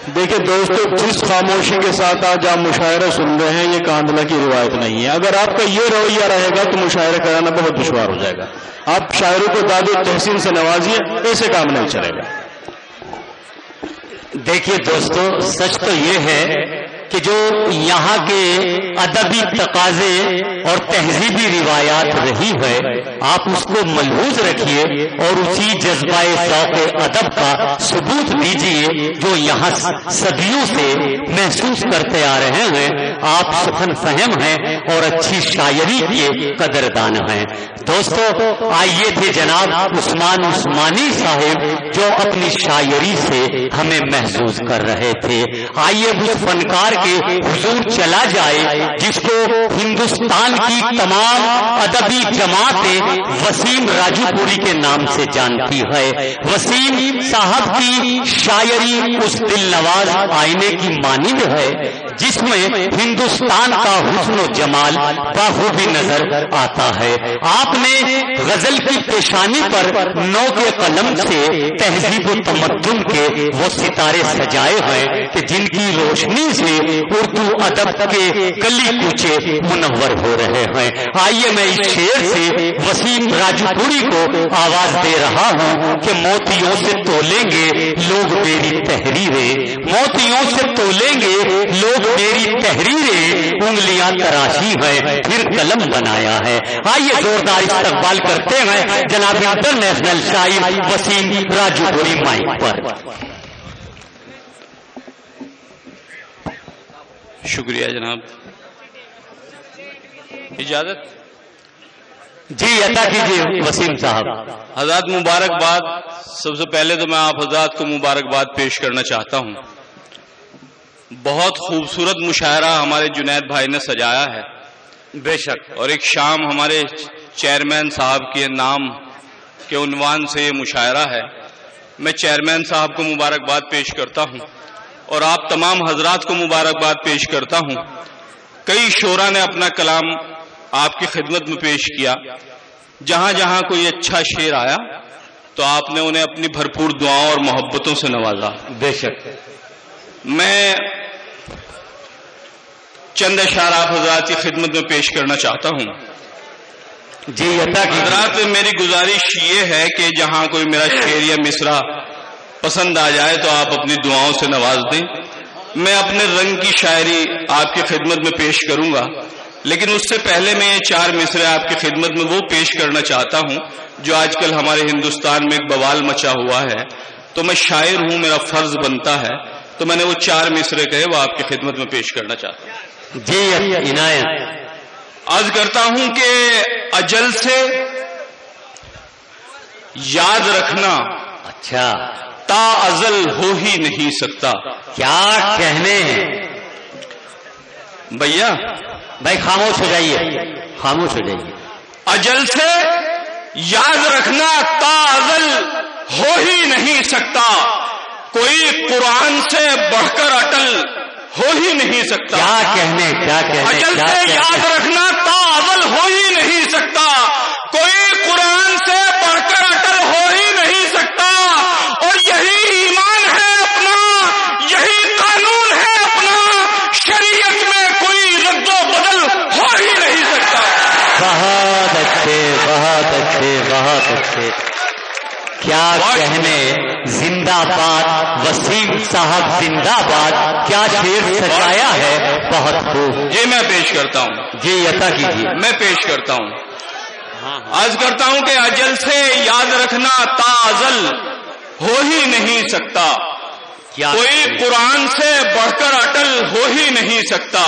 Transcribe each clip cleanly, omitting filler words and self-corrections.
دیکھیں دوستو، جس خاموشی کے ساتھ آج آپ مشاعرہ سن رہے ہیں یہ کاندھلا کی روایت نہیں ہے. اگر آپ کا یہ رویہ رہے گا تو مشاعرہ کرانا بہت دشوار ہو جائے گا. آپ شاعروں کو داد و تحسین سے نوازیے، ایسے کام نہیں چلے گا. دیکھیے دوستو، سچ تو یہ ہے کہ جو یہاں کے ادبی تقاضے اور تہذیبی روایات رہی ہے، آپ اس کو ملحوظ رکھیے اور اسی جذبہ ذوق ادب کا ثبوت دیجیے جو یہاں صدیوں سے محسوس کرتے آ رہے ہیں. آپ سخن فہم ہیں اور اچھی شاعری کے قدردان ہیں. دوستو آئیے تھے جناب عثمان عثمانی صاحب جو اپنی شاعری سے ہمیں محظوظ کر رہے تھے. آئیے اس فنکار کے حضور چلا جائے جس کو ہندوستان کی تمام ادبی جماعتیں وسیم راجو پوری کے نام سے جانتی ہے. وسیم صاحب کی شاعری اس دل نواز آئینے کی مانند ہے جس میں ہندوستان کا حسن و جمال بخوبی نظر آتا ہے. آپ نے غزل کی پیشانی پر نو کے قلم سے تہذیب و تمدن کے وہ ستارے سجائے ہیں کہ جن کی روشنی سے اردو ادب کے گلی کوچے منور ہو رہے ہیں. آئیے میں اس شعر سے وسیم راجو پوری کو آواز دے رہا ہوں کہ موتیوں سے تولیں گے لوگ میری تحریریں، موتیوں سے تولیں گے لوگ میری تحریریں، انگلیاں تراشی ہیں پھر قلم بنایا ہے. آئیے زوردار استقبال کرتے ہیں جناب انٹرنیشنل شاعر وسیم راجو پوری مائک پر. شکریہ جناب. اجازت جی عطا کیجیے وسیم صاحب. حضرات مبارکباد. سب سے پہلے تو میں آپ حضرات کو مبارکباد پیش کرنا چاہتا ہوں. بہت خوبصورت مشاعرہ ہمارے جنید بھائی نے سجایا ہے. بے شک. اور ایک شام ہمارے چیئرمین صاحب کے نام کے عنوان سے یہ مشاعرہ ہے. میں چیئرمین صاحب کو مبارکباد پیش کرتا ہوں اور آپ تمام حضرات کو مبارکباد پیش کرتا ہوں. کئی شعراء نے اپنا کلام آپ کی خدمت میں پیش کیا. جہاں جہاں کوئی اچھا شعر آیا تو آپ نے انہیں اپنی بھرپور دعاؤں اور محبتوں سے نوازا. بے شک. میں چند اشعار آپ حضرات کی خدمت میں پیش کرنا چاہتا ہوں. جی عطا کیجیے. حضرات میری گزارش یہ ہے کہ جہاں کوئی میرا شعر یا مصرع پسند آ جائے تو آپ اپنی دعاؤں سے نواز دیں. میں اپنے رنگ کی شاعری آپ کی خدمت میں پیش کروں گا، لیکن اس سے پہلے میں یہ 4 مصرے آپ کی خدمت میں وہ پیش کرنا چاہتا ہوں جو آج کل ہمارے ہندوستان میں ایک بوال مچا ہوا ہے. تو میں شاعر ہوں، میرا فرض بنتا ہے، تو میں نے وہ 4 مصرے کہے وہ آپ کی خدمت میں پیش کرنا چاہتا ہوں. جی عنایت. عرض کرتا ہوں کہ اجل سے یاد رکھنا اچھا تا ازل ہو ہی نہیں سکتا. کیا کہنے ہیں بھیا. بھائی خاموش ہو جائیے، خاموش ہو جائیے. اجل سے یاد رکھنا تا ازل ہو ہی نہیں سکتا، کوئی قرآن سے بڑھ کر اٹل ہو ہی نہیں سکتا. کیا کہنے، کیا کہنے. اجل سے یاد رکھنا تا ازل ہو ہی نہیں سکتا، کوئی قرآن سے بڑھ کر اٹل ہو ہی نہیں سکتا. اور یہی ایمان ہے اپنا، یہی قانون ہے اپنا، شریعت میں کوئی رد و بدل ہو ہی نہیں سکتا. بہت اچھے، بہت اچھے، بہت اچھے. کیا کہنے. زندہ باد وسیم صاحب، زندہ باد. کیا شعر سجایا ہے، بہت خوب. یہ میں پیش کرتا ہوں. جی عطا کیجیے. میں پیش کرتا ہوں. عرض کرتا ہوں کہ اجل سے یاد رکھنا تا ازل ہو ہی نہیں سکتا، کوئی قرآن سے بڑھ کر اٹل ہو ہی نہیں سکتا.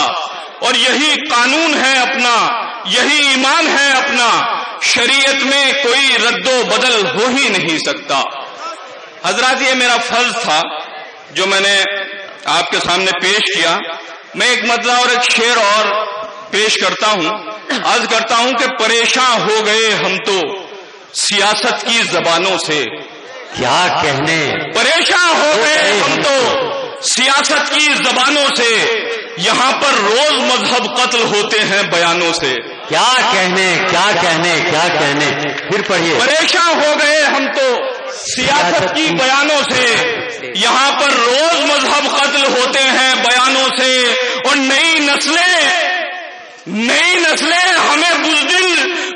اور یہی قانون ہے اپنا، یہی ایمان ہے اپنا، شریعت میں کوئی رد و بدل ہو ہی نہیں سکتا. حضرات یہ میرا فرض تھا جو میں نے آپ کے سامنے پیش کیا. میں ایک مطلب اور ایک شعر اور پیش کرتا ہوں. عرض کرتا ہوں کہ پریشان ہو گئے ہم تو سیاست کی زبانوں سے. کیا کہنے. پریشان ہو گئے ہم تو سیاست کی زبانوں سے، یہاں پر روز مذہب قتل ہوتے ہیں بیانوں سے. کیا کہنے، کیا کہنے، کیا کہنے. پھر پڑھیے. پریشان ہو گئے ہم تو سیاست کی بیانوں سے، یہاں پر روز مذہب قتل نئی نسلیں ہمیں بزدل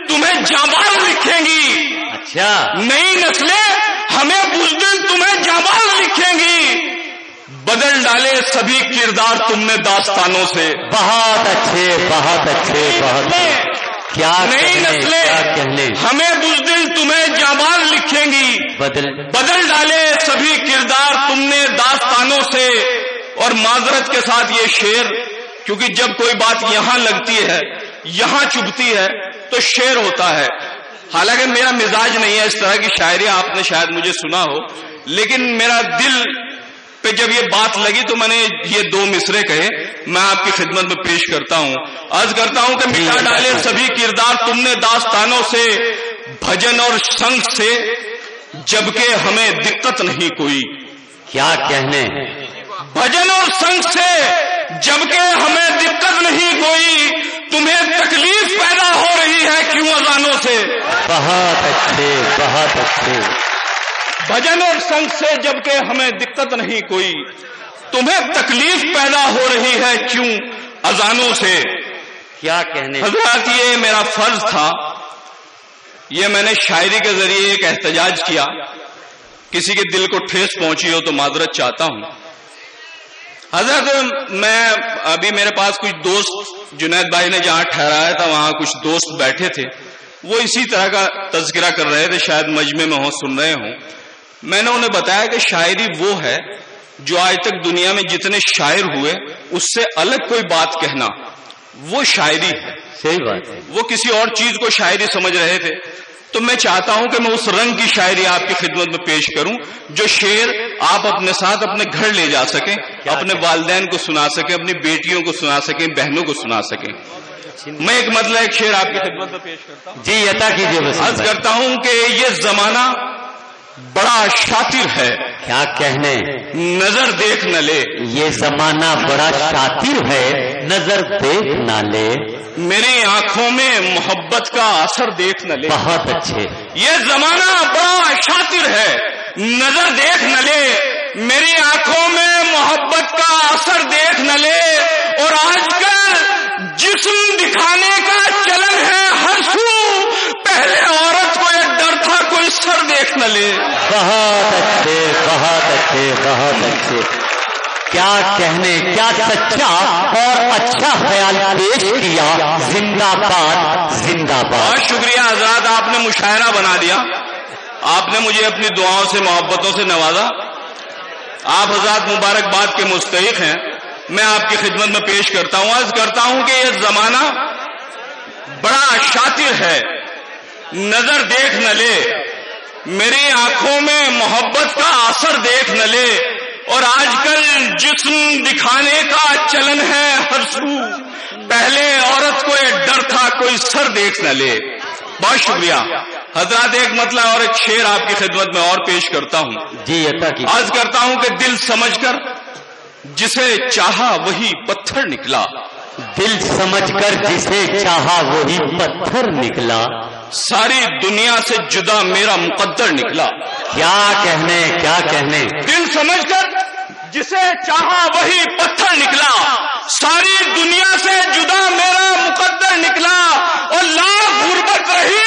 تمہیں جانباز لکھیں گی. اچھا. نئی نسلیں ہمیں بزدل تمہیں جانباز لکھیں گی. بدل ڈالے سبھی کردار تم نے داستانوں سے. بہت اچھے بہت اچھے بہت اچھے. کیا نئی نسلیں ہمیں بزدل تمہیں جانباز لکھیں گی. بدل ڈالے سبھی کردار تم نے داستانوں سے. اور معذرت کے ساتھ یہ شعر، کیونکہ جب کوئی بات یہاں لگتی ہے، یہاں چبھتی ہے تو شعر ہوتا ہے. حالانکہ میرا مزاج نہیں ہے اس طرح کی شاعری، آپ نے شاید مجھے سنا ہو، لیکن میرا دل پہ جب یہ بات لگی تو میں نے یہ 2 مصرے کہے. میں آپ کی خدمت میں پیش کرتا ہوں. عرض کرتا ہوں کہ مٹا ڈالے سبھی کردار تم نے داستانوں سے، بھجن اور سنگ سے، جبکہ ہمیں دقت نہیں کوئی. کیا کہنے. بھجن اور سنگ سے جبکہ ہمیں دقت نہیں کوئی. تمہیں تکلیف پیدا ہو رہی ہے کیوں اذانوں سے. بہت اچھے بہت اچھے. بھجن اور سنگ سے جبکہ ہمیں دقت نہیں کوئی. تمہیں تکلیف پیدا ہو رہی ہے کیوں اذانوں سے. کیا کہنے. حضرات یہ میرا فرض تھا، یہ میں نے شاعری کے ذریعے ایک احتجاج کیا. کسی کے دل کو ٹھیس پہنچی ہو تو معذرت چاہتا ہوں. حضرت میں ابھی میرے پاس کچھ دوست، جنید بھائی نے جہاں ٹھہرایا تھا وہاں کچھ دوست بیٹھے تھے، وہ اسی طرح کا تذکرہ کر رہے تھے، شاید مجمع میں سن رہے ہوں. میں نے انہیں بتایا کہ شاعری وہ ہے جو آج تک دنیا میں جتنے شاعر ہوئے اس سے الگ کوئی بات کہنا وہ شاعری ہے. صحیح بات ہے. وہ کسی اور چیز کو شاعری سمجھ رہے تھے. تو میں چاہتا ہوں کہ میں اس رنگ کی شاعری آپ کی خدمت میں پیش کروں جو شعر آپ اپنے ساتھ اپنے گھر لے جا سکیں، اپنے والدین کو سنا سکیں، اپنی بیٹیوں کو سنا سکیں، بہنوں کو سنا سکیں. میں ایک مطلب ایک شعر آپ کی خدمت میں پیش کرتا ہوں. جی عطا کیجیے. عرض کرتا ہوں کہ یہ زمانہ بڑا شاطر ہے. کیا کہنے. نظر دیکھ نہ لے. یہ زمانہ بڑا شاطر ہے، نظر دیکھ نہ لے. میری آنکھوں میں محبت کا اثر دیکھ نہ لے. بہت اچھے. یہ زمانہ بڑا شاطر ہے، نظر دیکھ نہ لے. میری آنکھوں میں محبت کا اثر دیکھ نہ لے. اور آج کل جسم دکھانے کا چلن ہے ہر سو. پہلے عورت کو ایک ڈر تھا کوئی سر دیکھ نہ لے. بہت اچھے بہت اچھے بہت اچھے. کیا کہنے. کیا سچا اور اچھا خیال پیش کیا. زندہ باد زندہ باد. بہت شکریہ حضرات، آپ نے مشاعرہ بنا دیا. آپ نے مجھے اپنی دعاؤں سے محبتوں سے نوازا. آپ حضرات مبارکباد کے مستحق ہیں. میں آپ کی خدمت میں پیش کرتا ہوں. عرض کرتا ہوں کہ یہ زمانہ بڑا شاطر ہے، نظر دیکھ نہ لے. میری آنکھوں میں محبت کا اثر دیکھ نہ لے. اور آج کل جسم دکھانے کا چلن ہے ہر سو. پہلے عورت کو ایک ڈر تھا کوئی سر دیکھ نہ لے. بہت شکریہ حضرات. ایک مطلب اور ایک شعر آپ کی خدمت میں اور پیش کرتا ہوں. جی عطا کی. عرض کرتا ہوں کہ دل سمجھ کر جسے چاہا وہی پتھر نکلا. دل سمجھ کر جسے چاہا وہی پتھر نکلا. ساری دنیا سے جدا میرا مقدر نکلا. کیا کہنے. کیا کہنے. دل سمجھ کر جسے چاہا وہی پتھر نکلا. ساری دنیا سے جدا میرا مقدر نکلا. اور لاکھ غربت رہی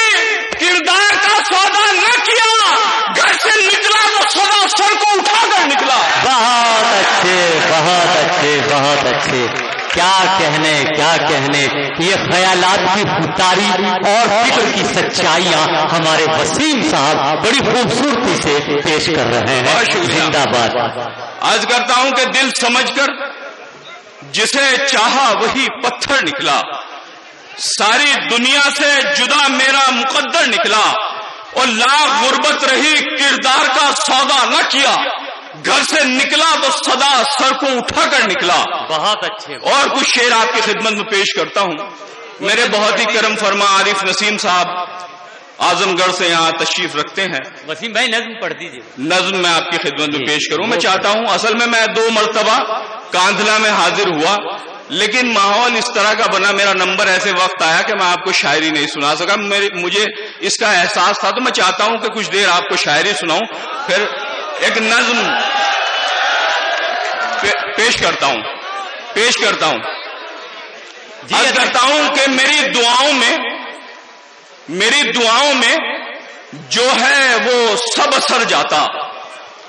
کردار کا سودا نہ کیا. گھر سے نکلا تو سودا سر کو اٹھا کر نکلا. بہت اچھے بہت اچھے بہت اچھے. کیا کہنے. کیا کہنے. یہ خیالات کی خودداری اور فکر کی سچائیاں ہمارے وسیم صاحب بڑی خوبصورتی سے پیش کر رہے ہیں. زندہ باد. عرض کرتا ہوں کہ دل سمجھ کر جسے چاہا وہی پتھر نکلا. ساری دنیا سے جدا میرا مقدر نکلا. اور لاکھ غربت رہی کردار کا سودا نہ کیا. گھر سے نکلا تو صدا سر کو اٹھا کر نکلا. بہت اچھے. اور کچھ شعر آپ کی خدمت میں پیش کرتا ہوں. میرے بہت ہی کرم فرما عارف نسیم صاحب اعظم گڑھ سے یہاں تشریف رکھتے ہیں. وسیم بھائی نظم پڑھ دیجیے. نظم میں آپ کی خدمت میں پیش کروں. میں چاہتا ہوں، اصل میں 2 مرتبہ کاندھلا میں حاضر ہوا، لیکن ماحول اس طرح کا بنا، میرا نمبر ایسے وقت آیا کہ میں آپ کو شاعری نہیں سنا سکا. مجھے اس کا احساس تھا، تو میں چاہتا ہوں کہ کچھ دیر آپ کو شاعری سناؤں، پھر ایک نظم پیش کرتا ہوں. عرض کرتا ہوں کہ میری دعاؤں میں جو ہے وہ سب اثر جاتا.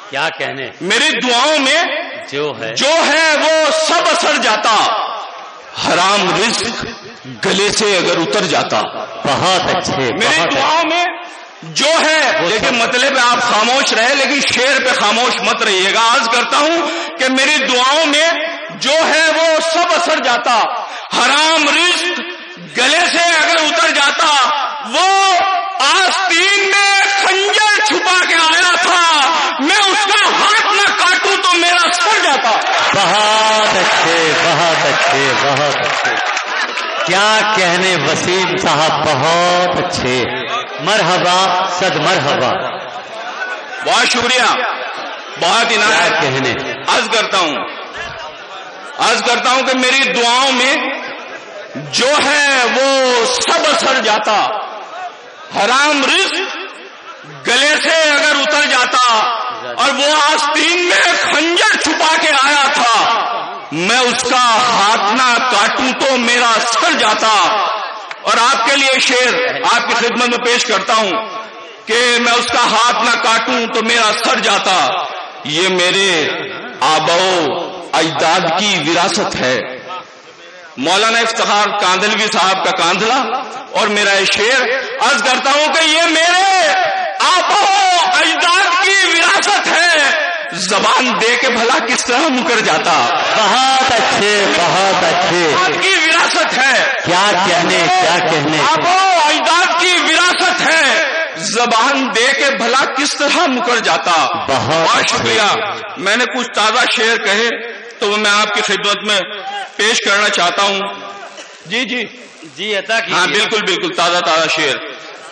کیا کہنے؟ میری دعاؤں میں جو ہے وہ سب اثر جاتا. حرام رزق گلے سے اگر اتر جاتا. بہت اچھے. میری دعاؤں میں جو ہے، لیکن مطلب آپ خاموش رہے لیکن شعر پہ خاموش مت رہیے گا. عرض کرتا ہوں کہ میری دعاؤں میں جو ہے وہ سب اثر جاتا. حرام رزق گلے سے اگر اتر جاتا. وہ آستین میں خنجر چھپا کے آیا تھا، میں اس کا ہاتھ نہ کاٹوں تو میرا سر جاتا. بہت اچھے، بہت اچھے، بہت اچھے. کیا کہنے وسیم صاحب، بہت اچھے. مرحبا، صد مرحبا. بہت شکریہ، بہت عنایت. کہنے عرض کرتا ہوں کہ میری دعاؤں میں جو ہے وہ سب اثر جاتا. حرام رزق گلے سے اگر اتر جاتا اور وہ آستین میں خنجر چھپا کے آیا تھا، میں اس کا ہاتھ نہ کاٹوں تو میرا سر جاتا. اور آپ کے لیے شعر آپ کی خدمت میں پیش کرتا ہوں کہ میں اس کا ہاتھ نہ کاٹوں تو میرا سر جاتا. یہ میرے آباؤ اجداد کی وراثت ہے. مولانا افتخار کاندھلوی صاحب کا کاندھلا اور میرا یہ شعر. عرض کرتا ہوں کہ یہ میرے آباؤ اجداد کی وراثت ہے. زبان دے کے بھلا کس طرح مکر جاتا. بہت اچھے، بہت اچھے. آپ کی وراثت ہے. کیا کہنے، کیا کہنے. آباؤ اجداد کی وراثت ہے. زبان دے کے بھلا کس طرح مکر جاتا. بہت شکریہ. میں نے کچھ تازہ شعر کہے تو میں آپ کی خدمت میں پیش کرنا چاہتا ہوں. جی جی جی عطا کیجیے. ہاں بالکل تازہ شعر.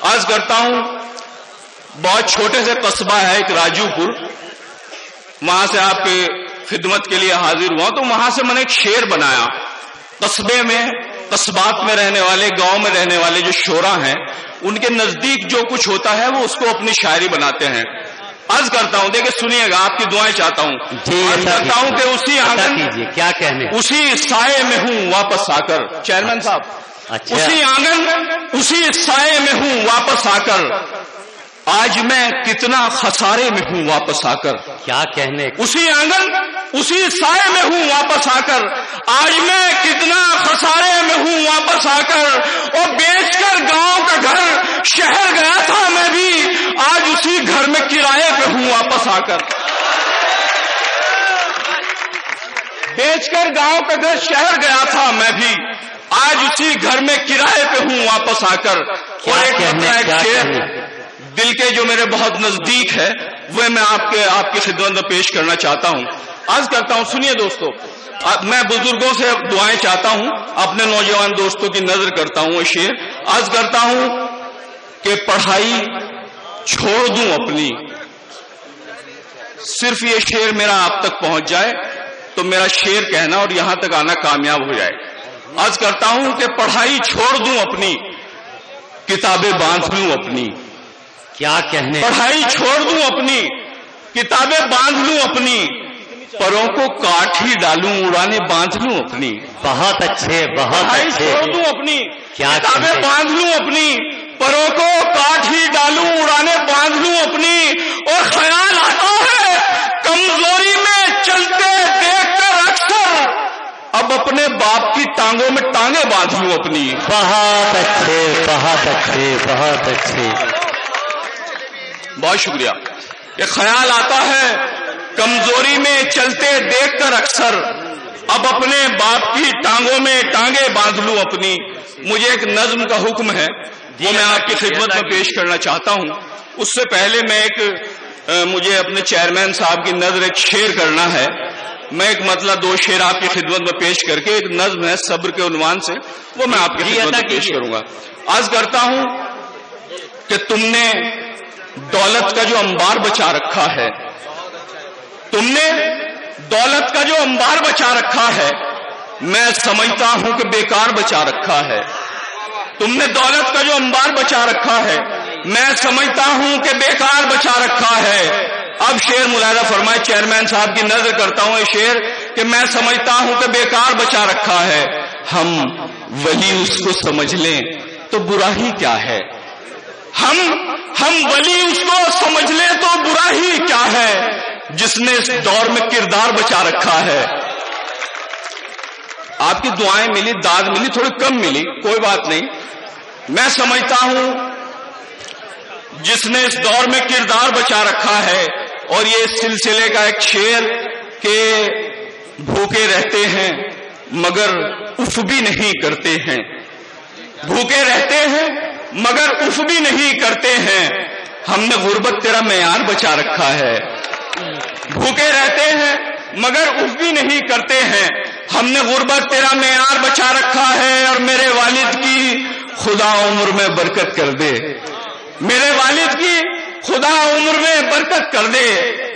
عرض کرتا ہوں بہت چھوٹے سے قصبہ ہے ایک راجو پور، وہاں سے آپ کی خدمت کے لیے حاضر ہوا. تو وہاں سے میں نے ایک شعر بنایا. قصبے میں، قصبات میں رہنے والے، گاؤں میں رہنے والے جو شعراء ہیں، ان کے نزدیک جو کچھ ہوتا ہے وہ اس کو اپنی شاعری بناتے ہیں. عرض کرتا ہوں، دیکھیں سنیے گا، آپ کی دعائیں چاہتا ہوں. عرض کرتا ہوں کہ اسی آنگن، کیا کہنے، اسی سائے میں ہوں واپس آ کر. چیئرمین صاحب، اسی آنگن، اسی سائے میں ہوں واپس آ کر. آج میں کتنا خسارے میں ہوں واپس آ کر. کیا کہنے. اسی آنگن، اسی سائے میں ہوں واپس آ کر. آج میں کتنا خسارے میں ہوں واپس آ کر. اور بیچ کر گاؤں کا گھر شہر گیا تھا میں بھی، آج اسی گھر میں کرائے پہ ہوں واپس آ کر. بیچ کر گاؤں کا گھر شہر گیا تھا میں بھی، آج اسی گھر میں کرائے پہ ہوں واپس آ کر. اور ایک شعر دل کے جو میرے بہت نزدیک ہے وہ میں آپ کی خدمت میں پیش کرنا چاہتا ہوں. عرض کرتا ہوں، سنیے دوستو، میں بزرگوں سے دعائیں چاہتا ہوں، اپنے نوجوان دوستوں کی نظر کرتا ہوں. یہ شعر عرض کرتا ہوں کہ پڑھائی چھوڑ دوں اپنی. صرف یہ شعر میرا آپ تک پہنچ جائے تو میرا شعر کہنا اور یہاں تک آنا کامیاب ہو جائے. عرض کرتا ہوں کہ پڑھائی چھوڑ دوں اپنی، کتابیں باندھ لوں اپنی. کیا کہنے. پڑھائی چھوڑ دوں اپنی، کتابیں باندھ لوں اپنی. پروں کو کاٹ ہی ڈالوں، اڑانے باندھ لوں اپنی. بہت اچھے، بہت پڑھائی اچھے. چھوڑ دوں اپنی، کیا کتابیں باندھ لوں اپنی. پروں کو کاٹ ہی ڈالوں، اڑانے باندھ لوں اپنی. اور خیال آتا ہے کمزوری میں چلتے دیکھ کر اکثر، اب اپنے باپ کی ٹانگوں میں ٹانگیں باندھ لوں اپنی. بہت اچھے، بہت اچھے، بہت اچھے. بہت شکریہ. یہ خیال آتا ہے کمزوری میں چلتے دیکھ کر اکثر، اب اپنے باپ کی ٹانگوں میں ٹانگیں باندھ لوں اپنی. مجھے ایک نظم کا حکم ہے وہ میں آپ کی خدمت میں پیش کرنا چاہتا ہوں. اس سے پہلے میں مجھے اپنے چیئرمین صاحب کی نظر ایک شعر کرنا ہے. میں ایک مطلب 2 شعر آپ کی خدمت میں پیش کر کے، ایک نظم ہے صبر کے عنوان سے، وہ میں آپ کی خدمت میں پیش کروں گا. عرض کرتا ہوں کہ تم نے دولت کا جو انبار بچا رکھا ہے، تم نے دولت کا جو انبار بچا رکھا ہے، میں سمجھتا ہوں کہ بیکار بچا رکھا ہے. تم نے دولت کا جو انبار بچا رکھا ہے، میں سمجھتا ہوں کہ بیکار بچا رکھا ہے. اب شعر ملاحظہ فرمائے، چیئرمین صاحب کی نظر کرتا ہوں یہ شعر کہ میں سمجھتا ہوں کہ بیکار بچا رکھا ہے. ہم ولی اس کو سمجھ لیں تو برا ہی کیا ہے، ہم ولی اس کو سمجھ لیں تو برا ہی کیا ہے، جس نے اس دور میں کردار بچا رکھا ہے۔ آپ کی دعائیں ملی، داد ملی، تھوڑی کم ملی، کوئی بات نہیں۔ میں سمجھتا ہوں جس نے اس دور میں کردار بچا رکھا ہے، اور یہ اس سلسلے کا ایک شعر کہ بھوکے رہتے ہیں مگر اف بھی نہیں کرتے ہیں، بھوکے رہتے ہیں مگر اف بھی نہیں کرتے ہیں، ہم نے غربت تیرا معیار بچا رکھا ہے۔ بھوکے رہتے ہیں مگر اف بھی نہیں کرتے ہیں، ہم نے غربت تیرا معیار بچا رکھا ہے۔ اور میرے والد کی خدا عمر میں برکت کر دے، میرے والد کی خدا عمر میں برکت کر دے،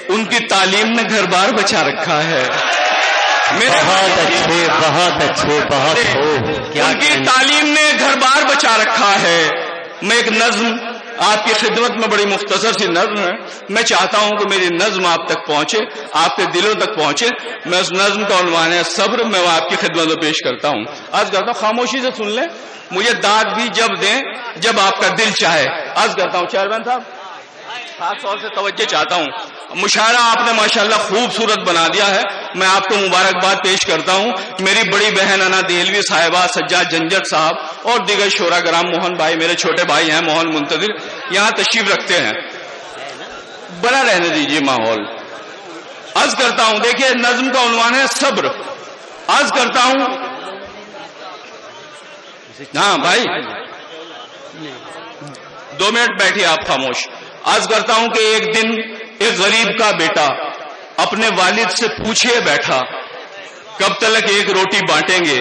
ان کی تعلیم نے گھر بار بچا رکھا ہے۔ بہت اچھے بہت اچھے بہت ان کی تعلیم نے گھر بار بچا رکھا ہے۔ میں ایک نظم آپ کی خدمت میں، بڑی مختصر سی نظم ہے، میں چاہتا ہوں کہ میری نظم آپ تک پہنچے، آپ کے دلوں تک پہنچے۔ میں اس نظم کا عنوان ہے صبر، میں آپ کی خدمت میں پیش کرتا ہوں۔ عرض کرتا ہوں خاموشی سے سن لیں، مجھے داد بھی جب دیں جب آپ کا دل چاہے۔ عرض کرتا ہوں چیئرمین صاحب خاص طور سے توجہ چاہتا ہوں، مشاعرہ آپ نے ماشاءاللہ خوبصورت بنا دیا ہے، میں آپ کو مبارکباد پیش کرتا ہوں۔ میری بڑی بہن انا دہلوی صاحبہ، سجاد جنجٹ صاحب اور دیگر شورا گرام، موہن بھائی میرے چھوٹے بھائی ہیں، موہن منتظر یہاں تشریف رکھتے ہیں، بنا رہنے دیجیے ماحول۔ عرض کرتا ہوں، دیکھیے نظم کا عنوان ہے صبر۔ عرض کرتا ہوں، ہاں بھائی 2 منٹ بیٹھیے آپ خاموش۔ عرض کرتا ہوں کہ ایک دن ایک غریب کا بیٹا اپنے والد سے پوچھے بیٹھا، کب تلک ایک روٹی بانٹیں گے،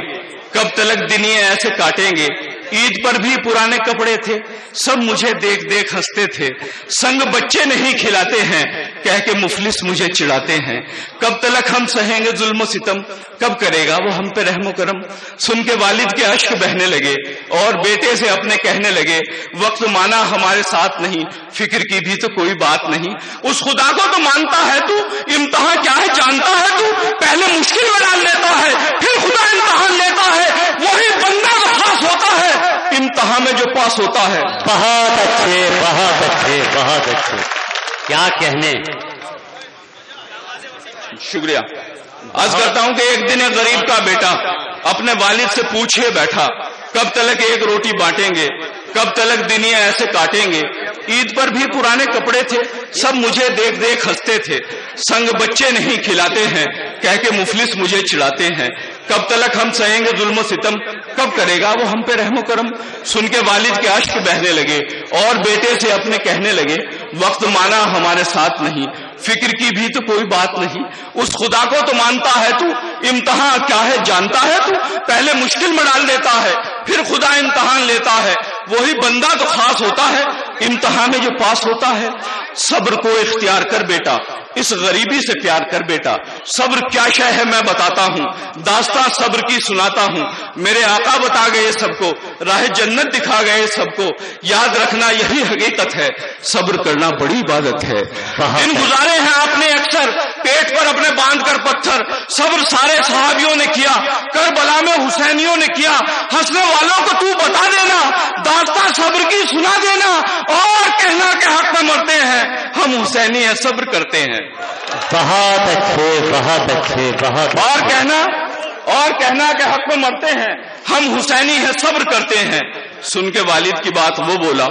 کب تلک دن یہ ایسے کاٹیں گے، عید پر بھی پرانے کپڑے تھے، سب مجھے دیکھ دیکھ ہنستے تھے، سنگ بچے نہیں کھلاتے ہیں، کہہ کے مفلس مجھے چڑھاتے ہیں، کب تلک ہم سہیں گے ظلم و ستم، کب کرے گا وہ ہم پہ رحم و کرم۔ سن کے والد کے اشک بہنے لگے اور بیٹے سے اپنے کہنے لگے، وقت مانا ہمارے ساتھ نہیں، فکر کی بھی تو کوئی بات نہیں، اس خدا کو تو مانتا ہے تو، امتحان کیا ہے جانتا ہے تو، پہلے مشکل میں ڈال لیتا ہے پھر خدا امتحان لیتا ہے، وہی بندہ تو خاص ہوتا ہے امتحان میں جو پاس ہوتا ہے۔ بہت اچھے بہت اچھے بہت اچھے، کیا کہنے۔ شکریہ۔ عرض کرتا ہوں کہ ایک دن ایک غریب کا بیٹا اپنے والد سے پوچھے بیٹھا، کب تلک ایک روٹی بانٹیں گے، کب تلک دنیا ایسے کاٹیں گے، عید پر بھی پرانے کپڑے تھے، سب مجھے دیکھ دیکھ ہنستے تھے، سنگ بچے نہیں کھلاتے ہیں، کہہ کے مفلس مجھے چڑھاتے ہیں، کب تلک ہم سہیں گے ظلم و ستم، کب کرے گا وہ ہم پہ رحم و کرم۔ سن کے والد کے اشک بہنے لگے اور بیٹے سے اپنے کہنے لگے، وقت مانا ہمارے ساتھ نہیں، فکر کی بھی تو کوئی بات نہیں، اس خدا کو تو مانتا ہے تو، امتحان کیا ہے جانتا ہے تو، پہلے مشکل میں ڈال دیتا ہے پھر خدا امتحان لیتا ہے، وہی بندہ تو خاص ہوتا ہے امتحان میں جو پاس ہوتا ہے۔ صبر کو اختیار کر بیٹا، اس غریبی سے پیار کر بیٹا، صبر کیا شے ہے میں بتاتا ہوں، داستان صبر کی سناتا ہوں، میرے آقا بتا گئے سب کو، راہ جنت دکھا گئے سب کو، یاد رکھنا یہی حقیقت ہے، صبر کرنا بڑی عبادت ہے۔ دن گزارے ہیں آپ نے اکثر پیٹ پر اپنے باندھ کر پتھر، صبر سارے صحابیوں نے کیا، کربلا میں حسینیوں نے کیا، ہنسنے والوں کو تو بتا دینا، داستان صبر کی سنا دینا، اور کہنا کہ حق میں مرتے ہیں ہم حسینی ہیں صبر کرتے ہیں۔ بہت اچھے بہت اچھے بہت، اور کہنا کہ حق میں مرتے ہیں ہم حسینی ہیں صبر کرتے ہیں۔ سن کے والد کی بات وہ بولا،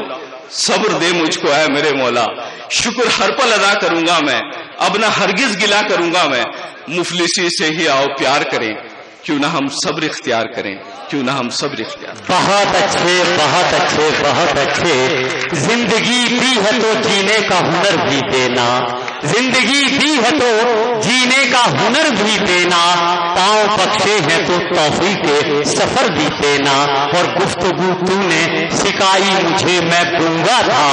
صبر دے مجھ کو اے میرے مولا، شکر ہر پل ادا کروں گا میں، اب نہ ہرگز گلا کروں گا میں، مفلسی سے ہی آؤ پیار کریں، کیوں نہ ہم صبر اختیار کریں، کیوں نہ ہم صبر اختیار کریں۔ بہت اچھے بہت اچھے بہت اچھے۔ زندگی دی ہے تو جینے کا ہنر بھی دینا، زندگی دی ہے تو جینے کا ہنر بھی دینا، پاؤں بخشے ہیں تو توفیق سفر بھی دینا، اور گفتگو تو نے سکھائی مجھے میں گونگا تھا،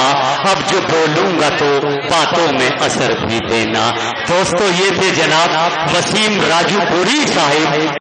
اب جو بولوں گا تو باتوں میں اثر بھی دینا۔ دوستو یہ تھے جناب وسیم راجو پوری صاحب۔